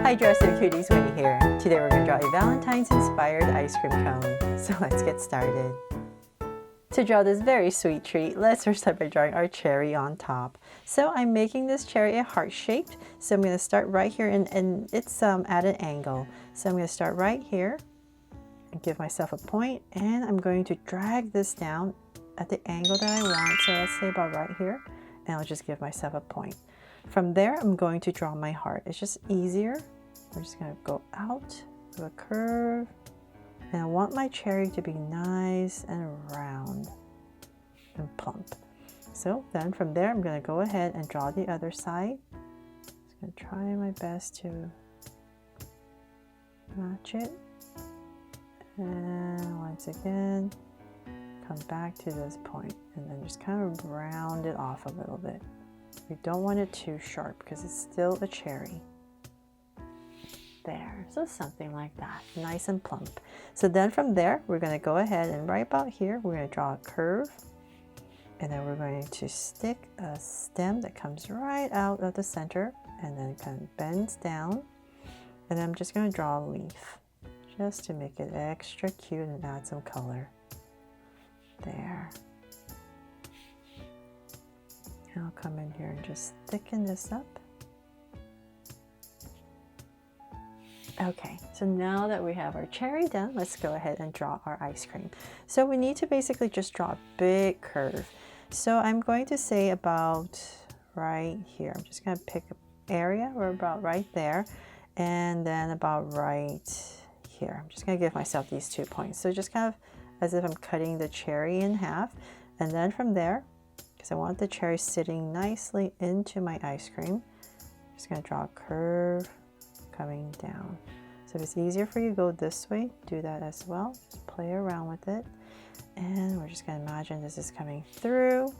Hi Dresser Cuties, Winnie here. Today we're going to draw a Valentine's inspired ice cream cone. So let's get started. To draw this very sweet treat, let's first start by drawing our cherry on top. So I'm making this cherry a heart shaped. So I'm going to start right here and it's at an angle. So I'm going to start right here and give myself a point, and I'm going to drag this down at the angle that I want. So let's say about right here, and I'll just give myself a point. From there, I'm going to draw my heart. It's just easier. I'm just going to go out with a curve, and I want my cherry to be nice and round and plump. So then from there, I'm going to go ahead and draw the other side. Just going to try my best to match it. And once again, come back to this point and then just kind of round it off a little bit. We don't want it too sharp because it's still a cherry. There, so something like that, nice and plump. So then from there, we're going to go ahead and right about here, we're going to draw a curve, and then we're going to stick a stem that comes right out of the center and then kind of bends down. And then I'm just going to draw a leaf just to make it extra cute and add some color. There. And I'll come in here and just thicken this up. Okay, so now that we have our cherry done, let's go ahead and draw our ice cream. So we need to basically just draw a big curve. So I'm going to say about right here. I'm just going to pick an area or about right there, and then about right here. I'm just going to give myself these 2 points. So just kind of as if I'm cutting the cherry in half, and then from there, because I want the cherry sitting nicely into my ice cream, I'm just going to draw a curve coming down. So if it's easier for you to go this way, do that as well. Just play around with it. And we're just going to imagine this is coming through.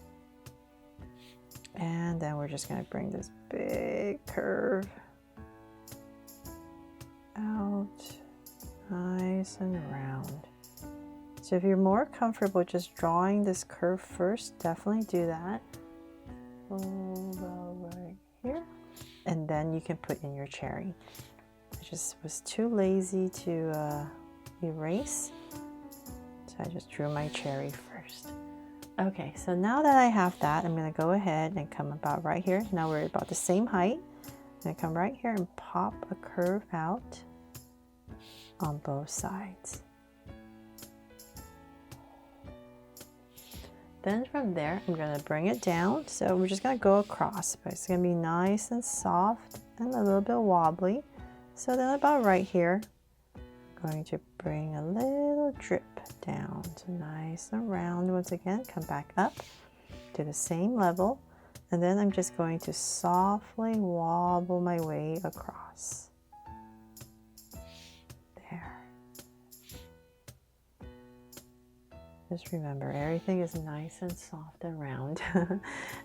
And then we're just going to bring this big curve out, nice and round. So if you're more comfortable just drawing this curve first, definitely do that. Over right here. And then you can put in your cherry. I just was too lazy to erase, so I just drew my cherry first. Okay, so now that I have that, I'm going to go ahead and come about right here. Now we're about the same height. I'm going to come right here and pop a curve out on both sides. Then from there, I'm going to bring it down. So we're just going to go across, but it's going to be nice and soft and a little bit wobbly. So then about right here, I'm going to bring a little drip down. So nice and round. Once again, come back up to the same level. And then I'm just going to softly wobble my way across. Just remember, everything is nice and soft and round.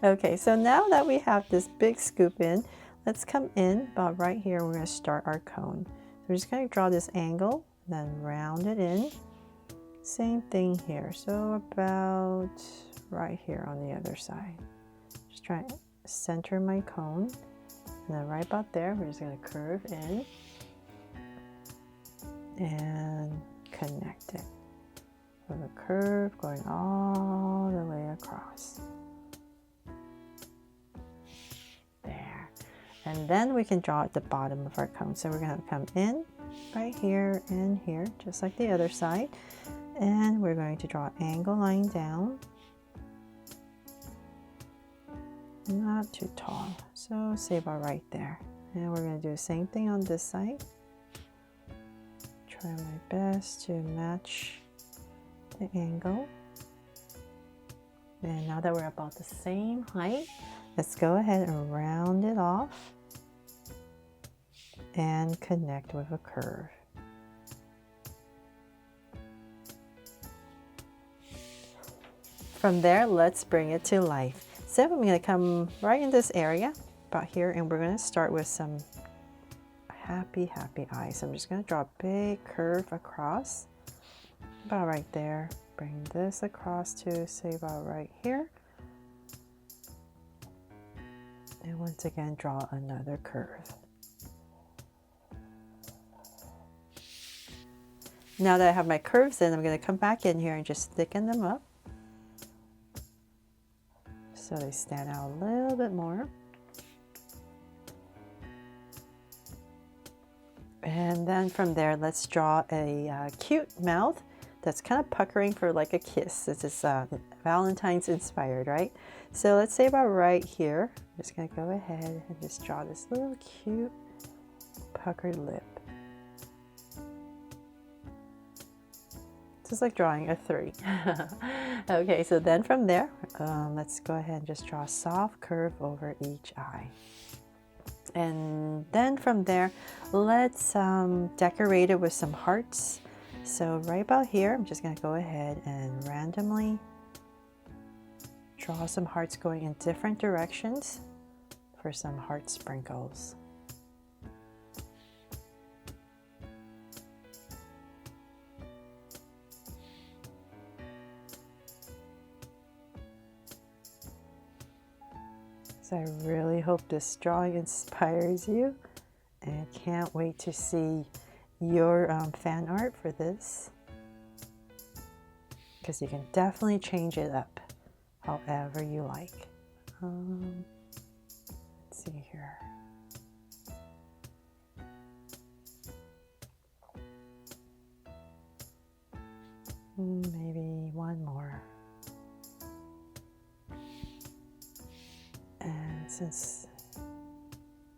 Okay, so now that we have this big scoop in, let's come in about right here. We're going to start our cone. So we're just going to draw this angle, then round it in. Same thing here. So about right here on the other side. Just try to center my cone. And then right about there, we're just going to curve in and connect it. With a curve going all the way across. There. And then we can draw at the bottom of our cone. So we're going to come in right here and here, just like the other side. And we're going to draw an angle line down. Not too tall. So say about right there. And we're going to do the same thing on this side. Try my best to match the angle. And now that we're about the same height, let's go ahead and round it off and connect with a curve. From there, let's bring it to life. So I'm going to come right in this area about here, and we're going to start with some happy eyes. So I'm just going to draw a big curve across. About right there. Bring this across to say about right here. And once again, draw another curve. Now that I have my curves in, I'm going to come back in here and just thicken them up so they stand out a little bit more. And then from there, let's draw a cute mouth that's kind of puckering for like a kiss. This is Valentine's inspired, right? So let's say about right here, I'm just going to go ahead and just draw this little cute puckered lip. Just like drawing a 3. Okay, so then from there, let's go ahead and just draw a soft curve over each eye. And then from there, let's decorate it with some hearts. So right about here, I'm just going to go ahead and randomly draw some hearts going in different directions for some heart sprinkles. So I really hope this drawing inspires you, and I can't wait to see your fan art for this, because you can definitely change it up however you like. Let's see here. Maybe one more. And since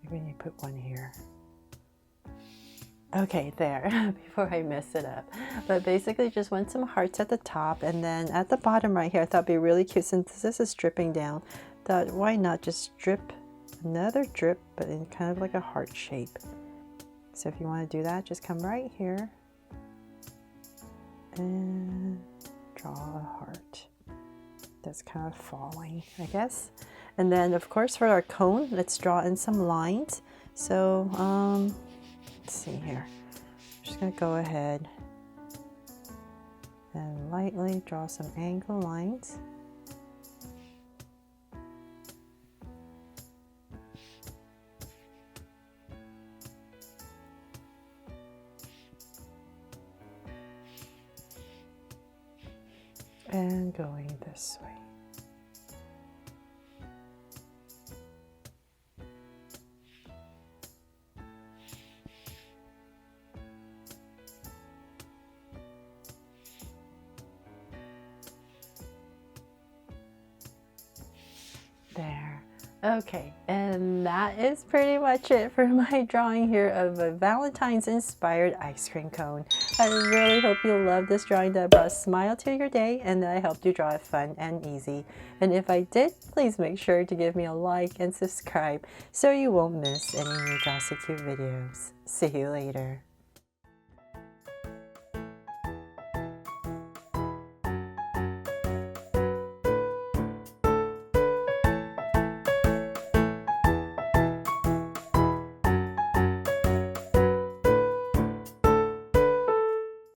maybe I need to put one here. Okay, there, before I mess it up. But basically just want some hearts at the top, and then at the bottom right here, I thought it'd be really cute since this is dripping down. Thought why not just drip another drip, but in kind of like a heart shape. So if you want to do that, just come right here and draw a heart that's kind of falling, I guess. And then of course for our cone, let's draw in some lines. So let's see here. I'm just gonna go ahead and lightly draw some angle lines. And going this way. There. Okay, and that is pretty much it for my drawing here of a Valentine's inspired ice cream cone. I really hope you love this drawing that brought a smile to your day and that I helped you draw it fun and easy. And if I did, please make sure to give me a like and subscribe so you won't miss any new Draw So Cute videos. See you later.